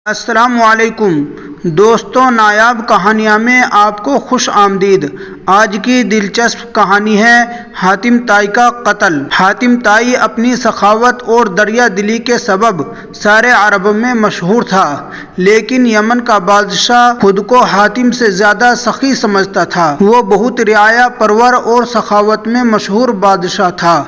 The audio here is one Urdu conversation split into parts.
السلام علیکم دوستوں، نایاب کہانیاں میں آپ کو خوش آمدید۔ آج کی دلچسپ کہانی ہے حاتم طائی کا قتل۔ حاتم طائی اپنی سخاوت اور دریا دلی کے سبب سارے عرب میں مشہور تھا، لیکن یمن کا بادشاہ خود کو حاتم سے زیادہ سخی سمجھتا تھا۔ وہ بہت رعایا پرور اور سخاوت میں مشہور بادشاہ تھا۔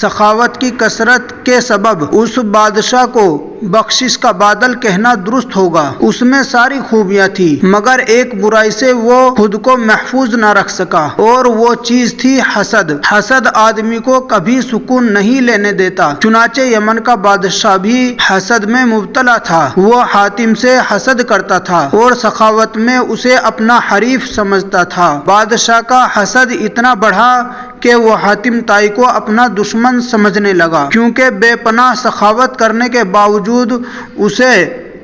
سخاوت کی کثرت کے سبب اس بادشاہ کو بخشش کا بادل کہنا درست ہوگا۔ اس میں ساری خوبیاں تھی، مگر ایک برائی سے وہ خود کو محفوظ نہ رکھ سکا، اور وہ چیز تھی حسد۔ حسد آدمی کو کبھی سکون نہیں لینے دیتا۔ چنانچہ یمن کا بادشاہ بھی حسد میں مبتلا تھا۔ وہ حاتم سے حسد کرتا تھا اور سخاوت میں اسے اپنا حریف سمجھتا تھا۔ بادشاہ کا حسد اتنا بڑھا کہ وہ حاتم طائی کو اپنا دشمن سمجھنے لگا، کیونکہ بے پناہ سخاوت کرنے کے باوجود اسے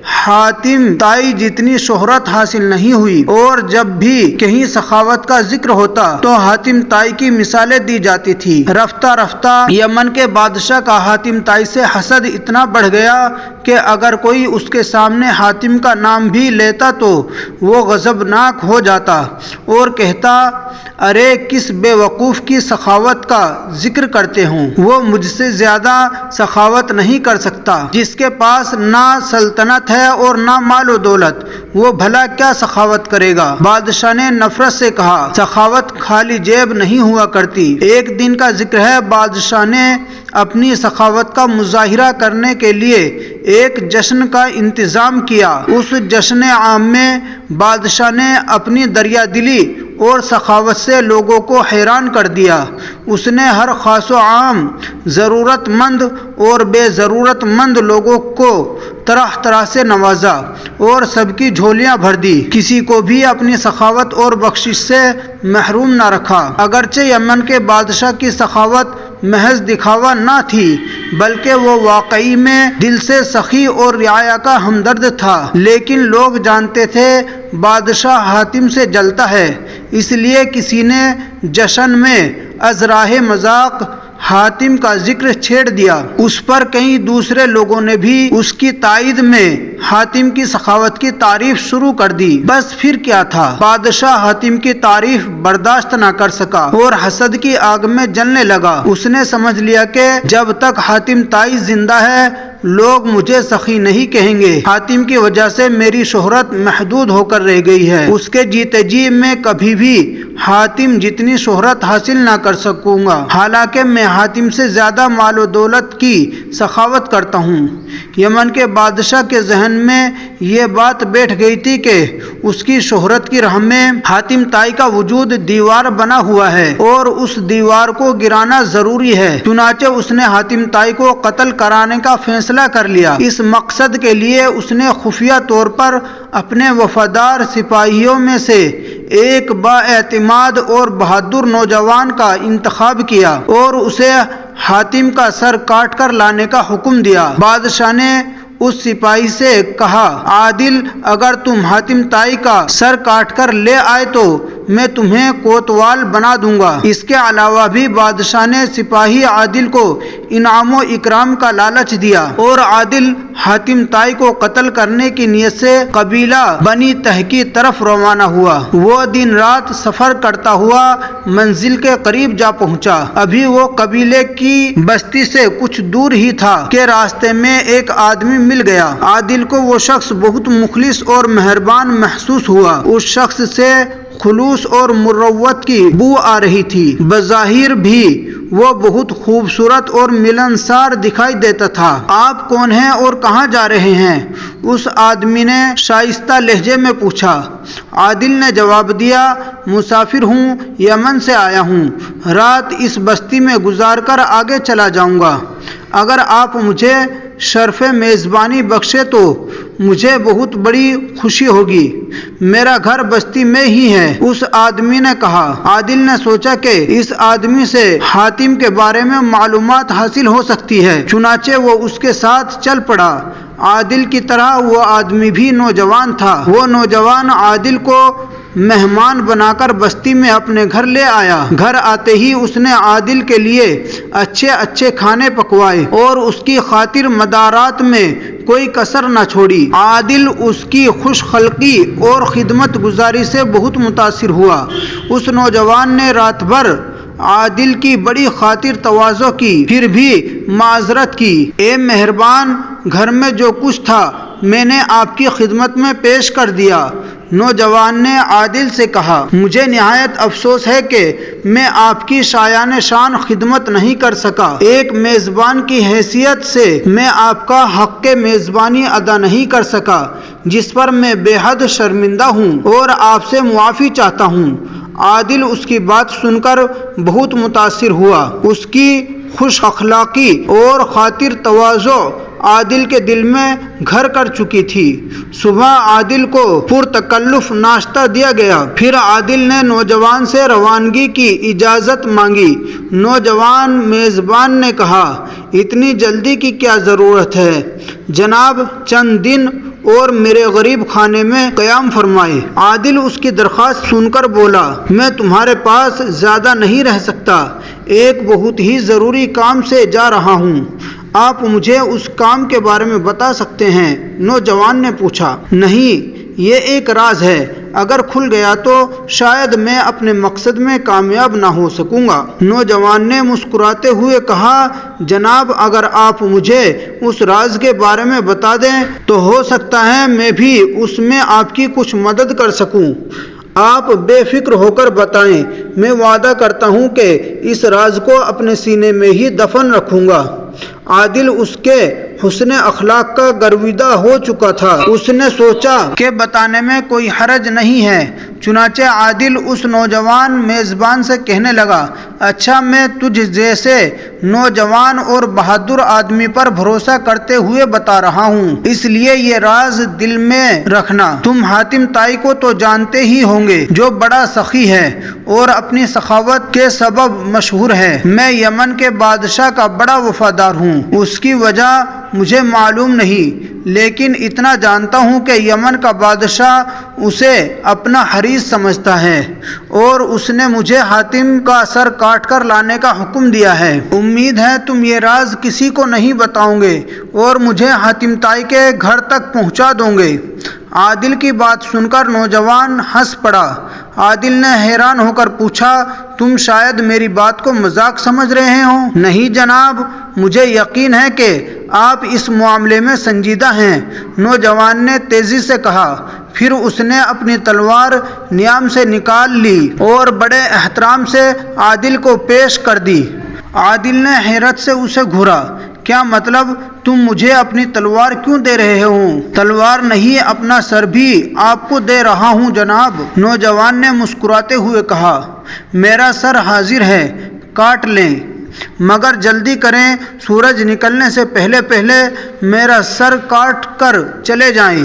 حاتم طائی جتنی شہرت حاصل نہیں ہوئی، اور جب بھی کہیں سخاوت کا ذکر ہوتا تو حاتم طائی کی مثالیں دی جاتی تھی۔ رفتہ رفتہ یمن کے بادشاہ کا حاتم طائی سے حسد اتنا بڑھ گیا کہ اگر کوئی اس کے سامنے حاتم کا نام بھی لیتا تو وہ غضبناک ہو جاتا اور کہتا، ارے کس بے وقوف کی سخاوت کا ذکر کرتے ہوں، وہ مجھ سے زیادہ سخاوت نہیں کر سکتا۔ جس کے پاس نہ سلطنت ہے اور نہ مال و دولت، وہ بھلا کیا سخاوت کرے گا؟ بادشاہ نے نفرت سے کہا، سخاوت خالی جیب نہیں ہوا کرتی۔ ایک دن کا ذکر ہے، بادشاہ نے اپنی سخاوت کا مظاہرہ کرنے کے لیے ایک جشن کا انتظام کیا۔ اس جشن عام میں بادشاہ نے اپنی دریا دلی اور سخاوت سے لوگوں کو حیران کر دیا۔ اس نے ہر خاص و عام، ضرورت مند اور بے ضرورت مند لوگوں کو طرح طرح سے نوازا اور سب کی جھولیاں بھر دی۔ کسی کو بھی اپنی سخاوت اور بخشش سے محروم نہ رکھا۔ اگرچہ یمن کے بادشاہ کی سخاوت محض دکھاوا نہ تھی، بلکہ وہ واقعی میں دل سے سخی اور رعایا کا ہمدرد تھا، لیکن لوگ جانتے تھے بادشاہ حاتم سے جلتا ہے، اس لیے کسی نے جشن میں از راہ مذاق حاتم کا ذکر چھیڑ دیا۔ اس پر کئی دوسرے لوگوں نے بھی اس کی تائید میں حاتم کی سخاوت کی تعریف شروع کر دی۔ بس پھر کیا تھا، بادشاہ حاتم کی تعریف برداشت نہ کر سکا اور حسد کی آگ میں جلنے لگا۔ اس نے سمجھ لیا کہ جب تک حاتم طائی زندہ ہے لوگ مجھے سخی نہیں کہیں گے۔ حاتم کی وجہ سے میری شہرت محدود ہو کر رہ گئی ہے۔ اس کے جیتے جی میں کبھی بھی حاتم جتنی شہرت حاصل نہ کر سکوں گا، حالانکہ میں حاتم سے زیادہ مال و دولت کی سخاوت کرتا ہوں۔ یمن کے بادشاہ کے ذہن میں یہ بات بیٹھ گئی تھی کہ اس کی شہرت کی راہ میں حاتم طائی کا وجود دیوار بنا ہوا ہے اور اس دیوار کو گرانا ضروری ہے۔ چنانچہ اس نے حاتم طائی کو قتل کرانے کا فیصلہ کر لیا۔ اس مقصد کے لیے اس نے خفیہ طور پر اپنے وفادار سپاہیوں میں سے ایک بااعتماد اور بہادر نوجوان کا انتخاب کیا اور اسے حاتم کا سر کاٹ کر لانے کا حکم دیا۔ بادشاہ نے اس سپاہی سے کہا، عادل، اگر تم حاتم طائی کا سر کاٹ کر لے آئے تو میں تمہیں کوتوال بنا دوں گا۔ اس کے علاوہ بھی بادشاہ نے سپاہی عادل کو انعام و اکرام کا لالچ دیا، اور عادل حاتم طائی کو قتل کرنے کی نیت سے قبیلہ بنی تہ کی طرف روانہ ہوا۔ وہ دن رات سفر کرتا ہوا منزل کے قریب جا پہنچا۔ ابھی وہ قبیلے کی بستی سے کچھ دور ہی تھا کہ راستے میں ایک آدمی مل گیا۔ عادل کو وہ شخص بہت مخلص اور مہربان محسوس ہوا۔ اس شخص سے خلوص اور مروت کی بو آ رہی تھی۔ بظاہر بھی وہ بہت خوبصورت اور ملنسار دکھائی دیتا تھا۔ آپ کون ہیں اور کہاں جا رہے ہیں؟ اس آدمی نے شائستہ لہجے میں پوچھا۔ عادل نے جواب دیا، مسافر ہوں، یمن سے آیا ہوں، رات اس بستی میں گزار کر آگے چلا جاؤں گا۔ اگر آپ مجھے شرف میزبانی بخشے تو مجھے بہت بڑی خوشی ہوگی۔ میرا گھر بستی میں ہی ہے، اس آدمی نے کہا۔ عادل نے سوچا کہ اس آدمی سے حاتم کے بارے میں معلومات حاصل ہو سکتی ہے، چنانچہ وہ اس کے ساتھ چل پڑا۔ عادل کی طرح وہ آدمی بھی نوجوان تھا۔ وہ نوجوان عادل کو مہمان بنا کر بستی میں اپنے گھر لے آیا۔ گھر آتے ہی اس نے عادل کے لیے اچھے اچھے کھانے پکوائے اور اس کی خاطر مدارات میں کوئی کسر نہ چھوڑی۔ عادل اس کی خوش خلقی اور خدمت گزاری سے بہت متاثر ہوا۔ اس نوجوان نے رات بھر عادل کی بڑی خاطر تواضع کی، پھر بھی معذرت کی۔ اے مہربان، گھر میں جو کچھ تھا میں نے آپ کی خدمت میں پیش کر دیا۔ نوجوان نے عادل سے کہا، مجھے نہایت افسوس ہے کہ میں آپ کی شایان شان خدمت نہیں کر سکا۔ ایک میزبان کی حیثیت سے میں آپ کا حق میزبانی ادا نہیں کر سکا، جس پر میں بے حد شرمندہ ہوں اور آپ سے معافی چاہتا ہوں۔ عادل اس کی بات سن کر بہت متاثر ہوا۔ اس کی خوش اخلاقی اور خاطر تواضع عادل کے دل میں گھر کر چکی تھی۔ صبح عادل کو پرتکلف ناشتہ دیا گیا، پھر عادل نے نوجوان سے روانگی کی اجازت مانگی۔ نوجوان میزبان نے کہا، اتنی جلدی کی کیا ضرورت ہے جناب، چند دن اور میرے غریب خانے میں قیام فرمائے۔ عادل اس کی درخواست سن کر بولا، میں تمہارے پاس زیادہ نہیں رہ سکتا، ایک بہت ہی ضروری کام سے جا رہا ہوں، آپ مجھے اس کام کے بارے میں بتا سکتے ہیں؟ نوجوان نے پوچھا۔ نہیں، یہ ایک راز ہے، اگر کھل گیا تو شاید میں اپنے مقصد میں کامیاب نہ ہو سکوں گا۔ نوجوان نے مسکراتے ہوئے کہا، جناب اگر آپ مجھے اس راز کے بارے میں بتا دیں تو ہو سکتا ہے میں بھی اس میں آپ کی کچھ مدد کر سکوں۔ آپ بے فکر ہو کر بتائیں، میں وعدہ کرتا ہوں کہ اس راز کو اپنے سینے میں ہی دفن رکھوں گا۔ عادل اس کے حسن اخلاق کا گرویدہ ہو چکا تھا۔ اس نے سوچا کہ بتانے میں کوئی حرج نہیں ہے، چنانچہ عادل اس نوجوان میزبان سے کہنے لگا، اچھا میں تجھ جیسے نوجوان اور بہادر آدمی پر بھروسہ کرتے ہوئے بتا رہا ہوں، اس لیے یہ راز دل میں رکھنا۔ تم حاتم طائی کو تو جانتے ہی ہوں گے، جو بڑا سخی ہے اور اپنی سخاوت کے سبب مشہور ہے۔ میں یمن کے بادشاہ کا بڑا وفادار ہوں، اس کی وجہ مجھے معلوم نہیں، لیکن اتنا جانتا ہوں کہ یمن کا بادشاہ اسے اپنا حریص سمجھتا ہے اور اس نے مجھے حاتم کا سر کاٹ کر لانے کا حکم دیا ہے۔ امید ہے تم یہ راز کسی کو نہیں بتاؤ گے اور مجھے حاتم طائی کے گھر تک پہنچا دو گے۔ عادل کی بات سن کر نوجوان ہنس پڑا۔ عادل نے حیران ہو کر پوچھا، تم شاید میری بات کو مذاق سمجھ رہے ہو؟ نہیں جناب، مجھے یقین ہے کہ آپ اس معاملے میں سنجیدہ ہیں، نوجوان نے تیزی سے کہا۔ پھر اس نے اپنی تلوار نیام سے نکال لی اور بڑے احترام سے عادل کو پیش کر دی۔ عادل نے حیرت سے اسے گھورا، کیا مطلب، تم مجھے اپنی تلوار کیوں دے رہے ہو؟ تلوار نہیں، اپنا سر بھی آپ کو دے رہا ہوں جناب، نوجوان نے مسکراتے ہوئے کہا۔ میرا سر حاضر ہے، کاٹ لیں، مگر جلدی کریں، سورج نکلنے سے پہلے پہلے میرا سر کاٹ کر چلے جائیں،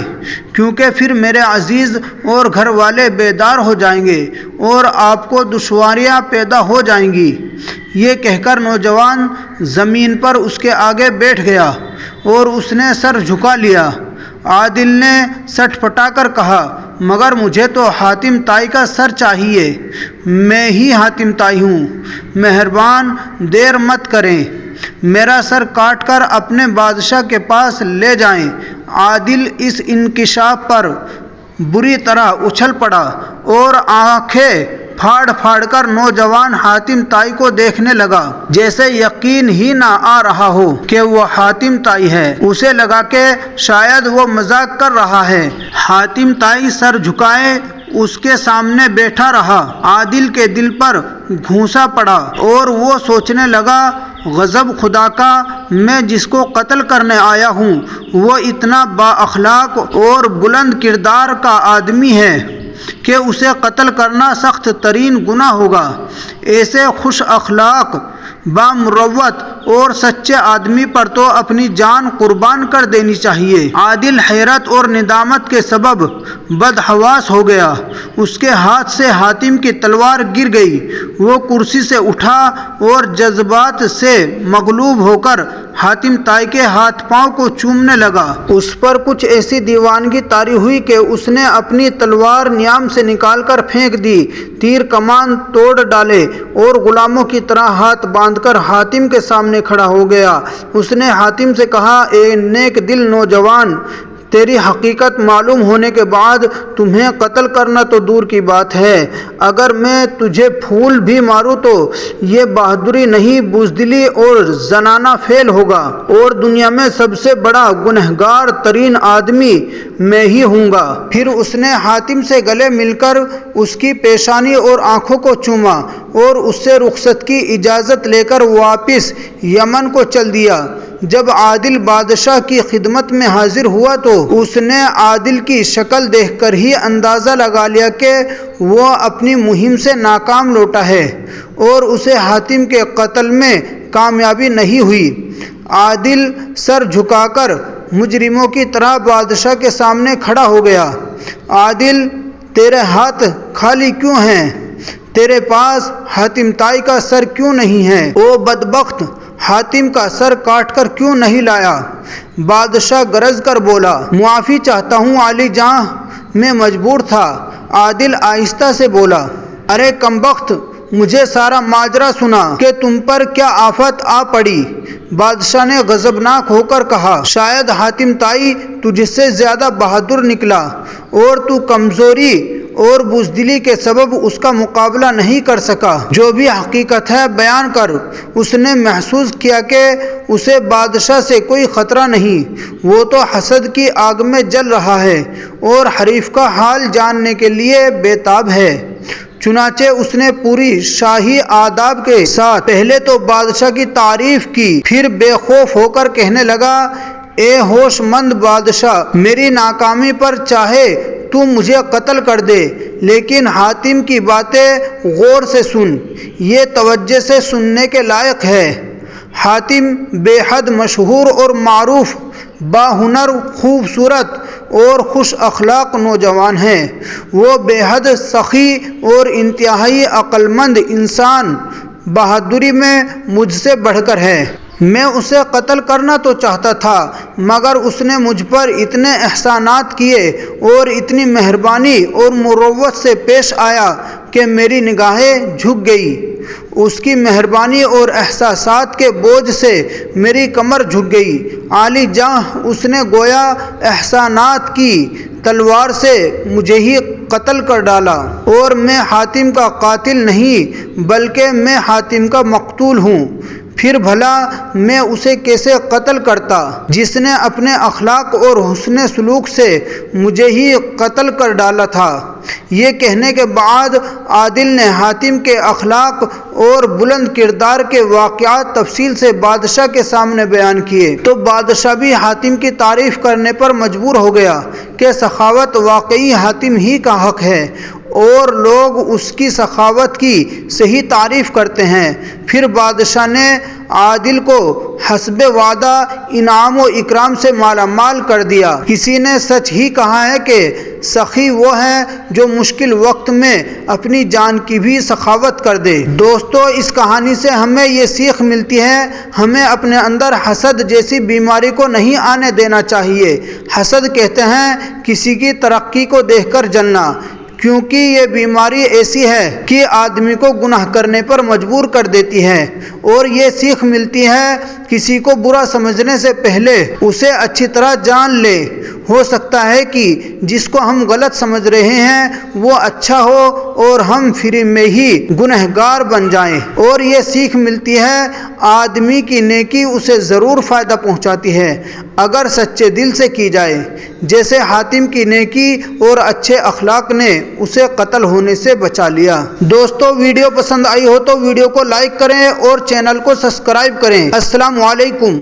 کیونکہ پھر میرے عزیز اور گھر والے بیدار ہو جائیں گے اور آپ کو دشواریاں پیدا ہو جائیں گی۔ یہ کہہ کر نوجوان زمین پر اس کے آگے بیٹھ گیا اور اس نے سر جھکا لیا۔ عادل نے سٹ پٹا کر کہا، مگر مجھے تو حاتم طائی کا سر چاہیے، میں ہی حاتم طائی ہوں، مہربان دیر مت کریں، میرا سر کاٹ کر اپنے بادشاہ کے پاس لے جائیں۔ عادل اس انکشاف پر بری طرح اچھل پڑا اور آنکھیں پھاڑ پھاڑ کر نوجوان حاتم طائی کو دیکھنے لگا، جیسے یقین ہی نہ آ رہا ہو کہ وہ حاتم طائی ہے۔ اسے لگا کہ شاید وہ مذاق کر رہا ہے۔ حاتم طائی سر جھکائے اس کے سامنے بیٹھا رہا۔ عادل کے دل پر گھونسا پڑا اور وہ سوچنے لگا، غضب خدا کا، میں جس کو قتل کرنے آیا ہوں وہ اتنا با اخلاق اور بلند کردار کا آدمی ہے کہ اسے قتل کرنا سخت ترین گناہ ہوگا۔ ایسے خوش اخلاق، بامروت اور سچے آدمی پر تو اپنی جان قربان کر دینی چاہیے۔ عادل حیرت اور ندامت کے سبب بدحواس ہو گیا، اس کے ہاتھ سے حاتم کی تلوار گر گئی۔ وہ کرسی سے اٹھا اور جذبات سے مغلوب ہو کر حاتم طائی کے ہاتھ پاؤں کو چومنے لگا۔ اس پر کچھ ایسی دیوانگی طاری ہوئی کہ اس نے اپنی تلوار نیام سے نکال کر پھینک دی، تیر کمان توڑ ڈالے اور غلاموں کی طرح ہاتھ باندھ کر حاتم کے سامنے سامنے کھڑا ہو گیا۔ اس نے حاتم سے کہا، اے نیک دل نوجوان، تیری حقیقت معلوم ہونے کے بعد تمہیں قتل کرنا تو دور کی بات ہے، اگر میں تجھے پھول بھی ماروں تو یہ بہادری نہیں، بزدلی اور زنانہ فعل ہوگا، اور دنیا میں سب سے بڑا گنہگار ترین آدمی میں ہی ہوں گا۔ پھر اس نے حاتم سے گلے مل کر اس کی پیشانی اور آنکھوں کو چوما اور اس سے رخصت کی اجازت لے کر واپس یمن کو چل دیا۔ جب عادل بادشاہ کی خدمت میں حاضر ہوا تو اس نے عادل کی شکل دیکھ کر ہی اندازہ لگا لیا کہ وہ اپنی مہم سے ناکام لوٹا ہے اور اسے حاتم کے قتل میں کامیابی نہیں ہوئی۔ عادل سر جھکا کر مجرموں کی طرح بادشاہ کے سامنے کھڑا ہو گیا۔ عادل، تیرے ہاتھ خالی کیوں ہیں؟ تیرے پاس حاتم طائی کا سر کیوں نہیں ہے؟ او بدبخت، حاتم کا سر کاٹ کر کیوں نہیں لایا؟ بادشاہ گرج کر بولا، معافی چاہتا ہوں عالی جاں، میں مجبور تھا۔ عادل آہستہ سے بولا، ارے کمبخت، مجھے سارا ماجرا سنا کہ تم پر کیا آفت آ پڑی۔ بادشاہ نے غضبناک ہو کر کہا، شاید حاتم طائی تجھ سے زیادہ بہادر نکلا اور تو کمزوری اور بزدلی کے سبب اس کا مقابلہ نہیں کر سکا۔ جو بھی حقیقت ہے بیان کر۔ اس نے محسوس کیا کہ اسے بادشاہ سے کوئی خطرہ نہیں، وہ تو حسد کی آگ میں جل رہا ہے اور حریف کا حال جاننے کے لیے بے تاب ہے۔ چنانچہ اس نے پوری شاہی آداب کے ساتھ پہلے تو بادشاہ کی تعریف کی، پھر بے خوف ہو کر کہنے لگا، اے ہوش مند بادشاہ، میری ناکامی پر چاہے تو مجھے قتل کر دے، لیکن حاتم کی باتیں غور سے سن، یہ توجہ سے سننے کے لائق ہے۔ حاتم بے حد مشہور اور معروف، باہنر، خوبصورت اور خوش اخلاق نوجوان ہے۔ وہ بے حد سخی اور انتہائی عقل مند انسان، بہادری میں مجھ سے بڑھ کر ہے۔ میں اسے قتل کرنا تو چاہتا تھا، مگر اس نے مجھ پر اتنے احسانات کیے اور اتنی مہربانی اور مروت سے پیش آیا کہ میری نگاہیں جھک گئی۔ اس کی مہربانی اور احساسات کے بوجھ سے میری کمر جھک گئی۔ عالی جاں، اس نے گویا احسانات کی تلوار سے مجھے ہی قتل کر ڈالا، اور میں حاتم کا قاتل نہیں بلکہ میں حاتم کا مقتول ہوں۔ پھر بھلا میں اسے کیسے قتل کرتا جس نے اپنے اخلاق اور حسن سلوک سے مجھے ہی قتل کر ڈالا تھا۔ یہ کہنے کے بعد عادل نے حاتم کے اخلاق اور بلند کردار کے واقعات تفصیل سے بادشاہ کے سامنے بیان کیے تو بادشاہ بھی حاتم کی تعریف کرنے پر مجبور ہو گیا کہ سخاوت واقعی حاتم ہی کا حق ہے اور لوگ اس کی سخاوت کی صحیح تعریف کرتے ہیں۔ پھر بادشاہ نے عادل کو حسب وعدہ انعام و اکرام سے مالا مال کر دیا۔ کسی نے سچ ہی کہا ہے کہ سخی وہ ہے جو مشکل وقت میں اپنی جان کی بھی سخاوت کر دے۔ دوستو، اس کہانی سے ہمیں یہ سیکھ ملتی ہے، ہمیں اپنے اندر حسد جیسی بیماری کو نہیں آنے دینا چاہیے۔ حسد کہتے ہیں کسی کی ترقی کو دیکھ کر جلنا، کیونکہ یہ بیماری ایسی ہے کہ آدمی کو گناہ کرنے پر مجبور کر دیتی ہے، اور یہ سیکھ ملتی ہے کسی کو برا سمجھنے سے پہلے اسے اچھی طرح جان لے۔ ہو سکتا ہے کہ جس کو ہم غلط سمجھ رہے ہیں وہ اچھا ہو اور ہم فری میں ہی گنہگار بن جائیں، اور یہ سیکھ ملتی ہے آدمی کی نیکی اسے ضرور فائدہ پہنچاتی ہے اگر سچے دل سے کی جائے، جیسے حاتم کی نیکی اور اچھے اخلاق نے اسے قتل ہونے سے بچا لیا۔ دوستو، ویڈیو پسند آئی ہو تو ویڈیو کو لائک کریں اور چینل کو سبسکرائب کریں۔ السلام علیکم۔